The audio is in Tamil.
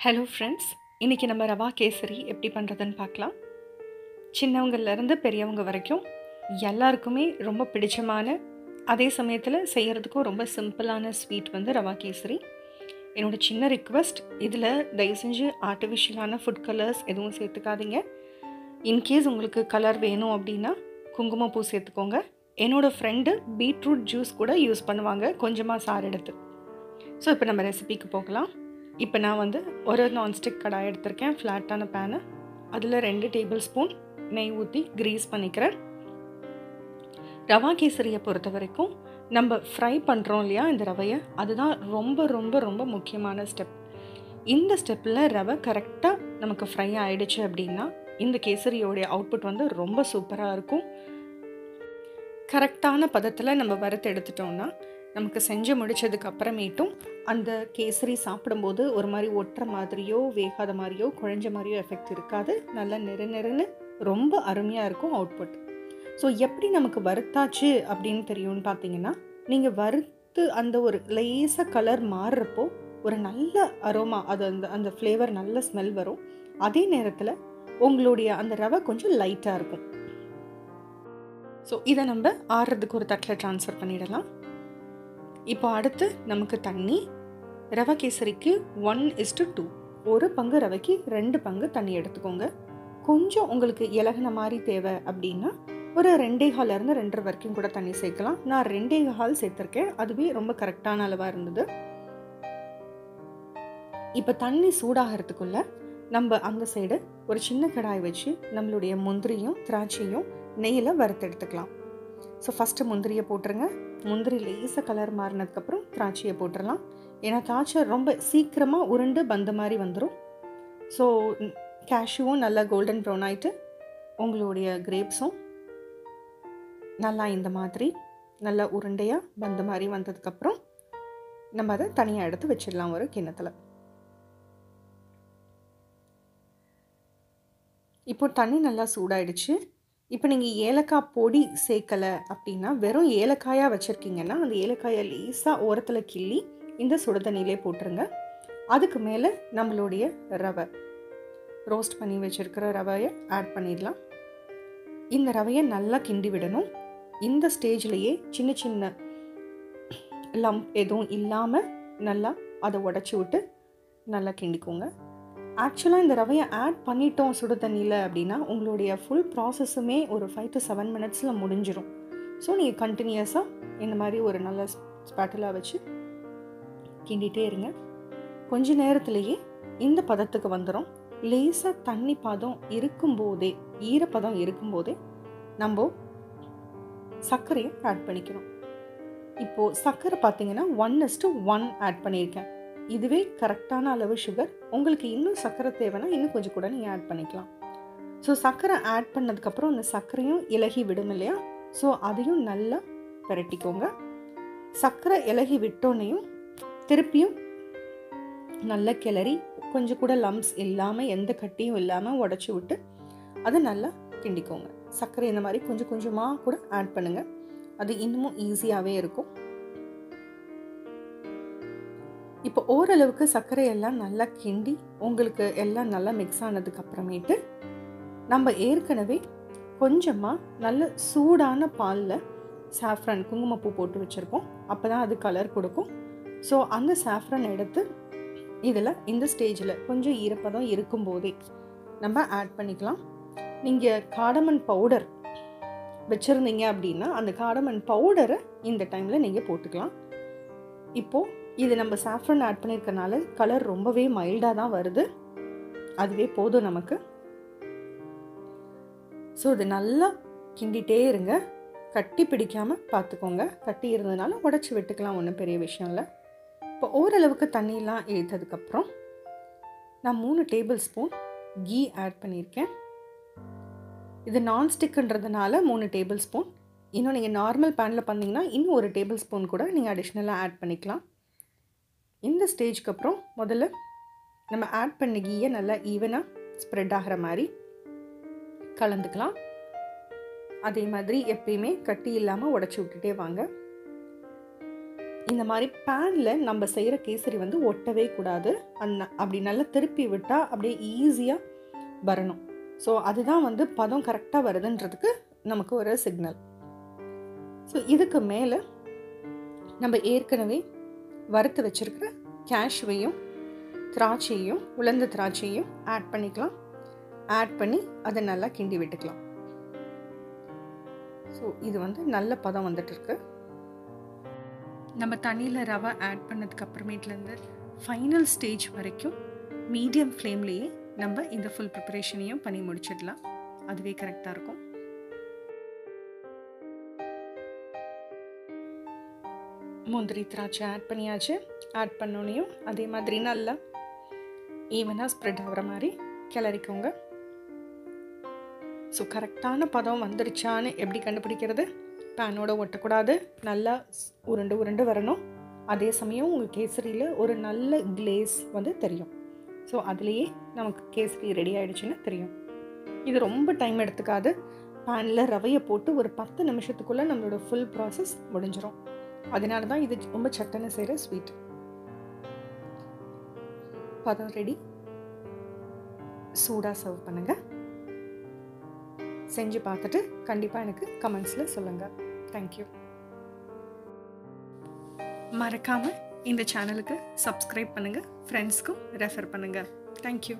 ஹலோ ஃப்ரெண்ட்ஸ், இன்றைக்கி நம்ம ரவா கேசரி எப்படி பண்ணுறதுன்னு பார்க்கலாம். சின்னவங்கள்லேருந்து பெரியவங்க வரைக்கும் எல்லாருக்குமே ரொம்ப பிடிச்சமான, அதே சமயத்தில் செய்கிறதுக்கும் ரொம்ப சிம்பிளான ஸ்வீட் வந்து ரவா கேசரி. என்னோடய சின்ன ரிக்வெஸ்ட், இதில் தயவு செஞ்சு ஆர்டிஃபிஷியலான ஃபுட் கலர்ஸ் எதுவும் சேர்த்துக்காதீங்க. இன்கேஸ் உங்களுக்கு கலர் வேணும் அப்படின்னா குங்குமப்பூ சேர்த்துக்கோங்க. என்னோடய ஃப்ரெண்டு பீட்ரூட் ஜூஸ் கூட யூஸ் பண்ணுவாங்க, கொஞ்சமாக சாறு எடுத்து. ஸோ இப்போ நம்ம ரெசிபிக்கு போகலாம். இப்போ நான் வந்து ஒரு நான்ஸ்டிக் கடாய் எடுத்திருக்கேன், ஃப்ளாட்டான பேனு. அதில் 2 டேபிள் ஸ்பூன் நெய் ஊற்றி க்ரீஸ் பண்ணிக்கிறேன். ரவா கேசரியை பொறுத்த வரைக்கும் நம்ம ஃப்ரை பண்ணுறோம் இல்லையா இந்த ரவையை, அதுதான் ரொம்ப ரொம்ப ரொம்ப முக்கியமான ஸ்டெப். இந்த ஸ்டெப்பில் ரவை கரெக்டாக நமக்கு ஃப்ரை ஆகிடுச்சு அப்படின்னா இந்த கேசரியோடைய அவுட்புட் வந்து ரொம்ப சூப்பராக இருக்கும். கரெக்டான பதத்தில் நம்ம வறுத்து எடுத்துட்டோம்னா நமக்கு செஞ்சு முடித்ததுக்கு அப்புறமேட்டும் அந்த கேசரி சாப்பிடும்போது ஒரு மாதிரி ஒட்டுற மாதிரியோ வேகாத மாதிரியோ குழஞ்ச மாதிரியோ எஃபெக்ட் இருக்காது. நல்லா நெருன்னு ரொம்ப அருமையாக இருக்கும் அவுட்புட். ஸோ எப்படி நமக்கு வறுத்தாச்சு அப்படின்னு தெரியும்னு பார்த்தீங்கன்னா, நீங்கள் வறுத்து அந்த ஒரு லேசாக கலர் மாறுறப்போ ஒரு நல்ல அரோமா, அது அந்த அந்த ஃப்ளேவர் நல்ல ஸ்மெல் வரும். அதே நேரத்தில் உங்களுடைய அந்த ரவை கொஞ்சம் லைட்டாக இருக்கும். ஸோ இதை நம்ம ஆறுறதுக்கு ஒரு தட்டில் ட்ரான்ஸ்ஃபர் பண்ணிடலாம். இப்போ அடுத்து நமக்கு தண்ணி. ரவை கேசரிக்கு 1:2, ஒரு பங்கு ரவைக்கு 2 பங்கு தண்ணி எடுத்துக்கோங்க. கொஞ்சம் உங்களுக்கு இலகுன மாதிரி தேவை அப்படின்னா ஒரு 2.25 2.5 வரைக்கும் கூட தண்ணி சேர்க்கலாம். நான் 2.25 சேர்த்துருக்கேன், அதுவே ரொம்ப கரெக்டான அளவாக இருந்தது. இப்போ தண்ணி சூடாகிறதுக்குள்ள நம்ம அந்த சைடு ஒரு சின்ன கடாய் வச்சு நம்மளுடைய முந்திரியும் திராட்சையும் நெய்யில் வறுத்து எடுத்துக்கலாம். ஸோ ஃபஸ்ட்டு முந்திரியை போட்டுருங்க. முந்திரி லேசாக கலர் மாறினதுக்கப்புறம் திராட்சையை போட்டுடலாம். ஏன்னா திராட்சை ரொம்ப சீக்கிரமாக உருண்டு பந்த மாதிரி வந்துடும். ஸோ கேஷ்யூவும் நல்லா கோல்டன் ப்ரௌன் ஆகிட்டு உங்களுடைய கிரேப்ஸும் நல்லா இந்த மாதிரி நல்லா உருண்டையாக பந்த மாதிரி வந்ததுக்கப்புறம் நம்ம அதை தனியாக எடுத்து வச்சிடலாம் ஒரு கிண்ணத்தில். இப்போ தண்ணி நல்லா சூடாயிடுச்சு. இப்போ நீங்கள் ஏலக்காய் பொடி சேர்க்கலை அப்படின்னா, வெறும் ஏலக்காயாக வச்சுருக்கீங்கன்னா அந்த ஏலக்காயை லேசாக ஓரத்தில் கிள்ளி இந்த சுடுதண்ணிலே போட்டுருங்க. அதுக்கு மேலே நம்மளுடைய ரவை, ரோஸ்ட் பண்ணி வச்சுருக்கிற ரவையை ஆட் பண்ணிடலாம். இந்த ரவையை நல்லா கிண்டி விடணும். இந்த ஸ்டேஜ்லேயே சின்ன சின்ன லம்ப் எதுவும் இல்லாமல் நல்லா அதை உடச்சி விட்டு நல்லா கிண்டிக்கோங்க. ஆக்சுவலாக இந்த ரவையை ஆட் பண்ணிட்டோம் சுடு தண்ணியில் அப்படின்னா உங்களுடைய ஃபுல் ப்ராசஸுமே ஒரு 5 to 7 minutesல முடிஞ்சிடும். ஸோ நீங்கள் கண்டினியூஸாக இந்த மாதிரி ஒரு நல்ல ஸ்பேட்டலாக வச்சு கிண்டிகிட்டே இருங்க. கொஞ்ச நேரத்துலேயே இந்த பதத்துக்கு வந்துடும். லேசாக தண்ணி பதம் இருக்கும்போதே, ஈரப்பதம் இருக்கும்போதே நம்ம சர்க்கரையை ஆட் பண்ணிக்கணும். இப்போது சர்க்கரை பார்த்தீங்கன்னா 1:1 ஆட் பண்ணியிருக்கேன். இதுவே கரெக்டான அளவு சுகர். உங்களுக்கு இன்னும் சர்க்கரை தேவைன்னா இன்னும் கொஞ்சம் கூட நீங்கள் ஆட் பண்ணிக்கலாம். ஸோ சர்க்கரை ஆட் பண்ணதுக்கப்புறம் அந்த சர்க்கரையும் இலகி விடும் இல்லையா, ஸோ அதையும் நல்லா பிரட்டிக்கோங்க. சர்க்கரை இலகி விட்டோன்னையும் திருப்பியும் நல்லா கிளறி கொஞ்சம் கூட லம்ப்ஸ் இல்லாமல் எந்த கட்டியும் இல்லாமல் உடச்சி விட்டு அதை நல்லா கிண்டிக்கோங்க. சர்க்கரை இந்த மாதிரி கொஞ்சம் கொஞ்சமாக கூட ஆட் பண்ணுங்கள், அது இன்னமும் ஈஸியாகவே இருக்கும். இப்போ ஓரளவுக்கு சர்க்கரை எல்லாம் நல்லா கிண்டி உங்களுக்கு எல்லாம் நல்லா மிக்ஸ் ஆனதுக்கு அப்புறமேட்டு நம்ம ஏற்கனவே கொஞ்சமாக நல்ல சூடான பாலில் சாஃப்ரான் குங்குமப்பூ போட்டு வச்சுருப்போம், அப்போ தான் அது கலர் கொடுக்கும். ஸோ அந்த சாஃப்ரான் எடுத்து இதில் இந்த ஸ்டேஜில் கொஞ்சம் ஈரப்பதம் இருக்கும்போதே நம்ம ஆட் பண்ணிக்கலாம். நீங்கள் காடமன் பவுடர் வச்சுருந்தீங்க அப்படின்னா அந்த காடமன் பவுடரை இந்த டைமில் நீங்கள் போட்டுக்கலாம். இப்போது இது நம்ம சாஃப்ரான் ஆட் பண்ணியிருக்கனால கலர் ரொம்பவே மைல்டாக தான் வருது, அதுவே போதும் நமக்கு. ஸோ இது நல்லா கிண்டிகிட்டே இருங்க, கட்டி பிடிக்காமல் பார்த்துக்கோங்க. கட்டி இருந்ததுனால உடச்சி விட்டுக்கலாம், ஒன்றும் பெரிய விஷயம் இல்லை. இப்போ ஓரளவுக்கு தண்ணியெலாம் இழுத்ததுக்கப்புறம் நான் 3 டேபிள் ஸ்பூன் கீ ஆட் பண்ணியிருக்கேன். இது நான்ஸ்டிக்குன்றதுனால 3 டேபிள் ஸ்பூன். இன்னும் நீங்கள் நார்மல் பேனில் பண்ணிங்கன்னா இன்னும் 1 டேபிள் ஸ்பூன் கூட நீங்கள் அடிஷ்னலாக ஆட் பண்ணிக்கலாம். இந்த ஸ்டேஜ்க்கு அப்புறம் முதல்ல நம்ம ஆட் பண்ண கீயை நல்லா ஈவனாக ஸ்ப்ரெட் ஆகிற மாதிரி கலந்துக்கலாம். அதே மாதிரி எப்பயுமே கட்டி இல்லாமல் உடச்சி விட்டுட்டே வாங்க. இந்த மாதிரி பேனில் நம்ம செய்கிற கேசரி வந்து ஒட்டவே கூடாது. அப்படி நல்லா திருப்பி விட்டால் அப்படியே ஈஸியாக வரணும். ஸோ அதுதான் வந்து பதம் கரெக்டாக வருதுன்றதுக்கு நமக்கு ஒரு சிக்னல். ஸோ இதுக்கு மேலே நம்ம ஏற்கனவே வறுத்து வச்சுருக்கிற கேஷ்யூவையும் திராட்சையும் உலர்ந்த திராட்சையும் ஆட் பண்ணிக்கலாம். ஆட் பண்ணி அதை நல்லா கிண்டி விட்டுக்கலாம். ஸோ இது வந்து நல்ல பதம் வந்துட்டு இருக்கு. நம்ம தண்ணியில் ரவை ஆட் பண்ணதுக்கு அப்புறமேட்லேருந்து ஃபைனல் ஸ்டேஜ் வரைக்கும் மீடியம் ஃப்ளேம்லேயே நம்ம இந்த ஃபுல் ப்ரிப்பரேஷனையும் பண்ணி முடிச்சிடலாம். அதுவே கரெக்டாக இருக்கும். முந்திரி திராட்சை ஆட் பண்ணியாச்சு. ஆட் பண்ணோனையும் அதே மாதிரி நல்லா ஈவனாக ஸ்ப்ரெட் ஆகிற மாதிரி கிளறிக்கோங்க. ஸோ கரெக்டான பதம் வந்துருச்சான்னு எப்படி கண்டுபிடிக்கிறது? பேனோட ஒட்டக்கூடாது, நல்லா உருண்டு உருண்டு வரணும். அதே சமயம் உங்கள் கேசரியில் ஒரு நல்ல கிளேஸ் வந்து தெரியும். ஸோ அதுலேயே நமக்கு கேசரி ரெடி ஆகிடுச்சுன்னு தெரியும். இது ரொம்ப டைம் எடுத்துக்காது. பேனில் ரவையை போட்டு ஒரு 10 நிமிஷத்துக்குள்ளே நம்மளோட ஃபுல் ப்ராசஸ் முடிஞ்சிடும். அதனால தான் இது ரொம்ப சட்டன்னு செய்கிற ஸ்வீட். பதம் ரெடி. சூடாக சர்வ் பண்ணுங்கள். செஞ்சு பார்த்துட்டு கண்டிப்பாக எனக்கு கமெண்ட்ஸில் சொல்லுங்கள். தேங்க்யூ. மறக்காமல் இந்த சேனலுக்கு சப்ஸ்கிரைப் பண்ணுங்கள், ஃப்ரெண்ட்ஸ்க்கும் ரெஃபர் பண்ணுங்கள். தேங்க்யூ.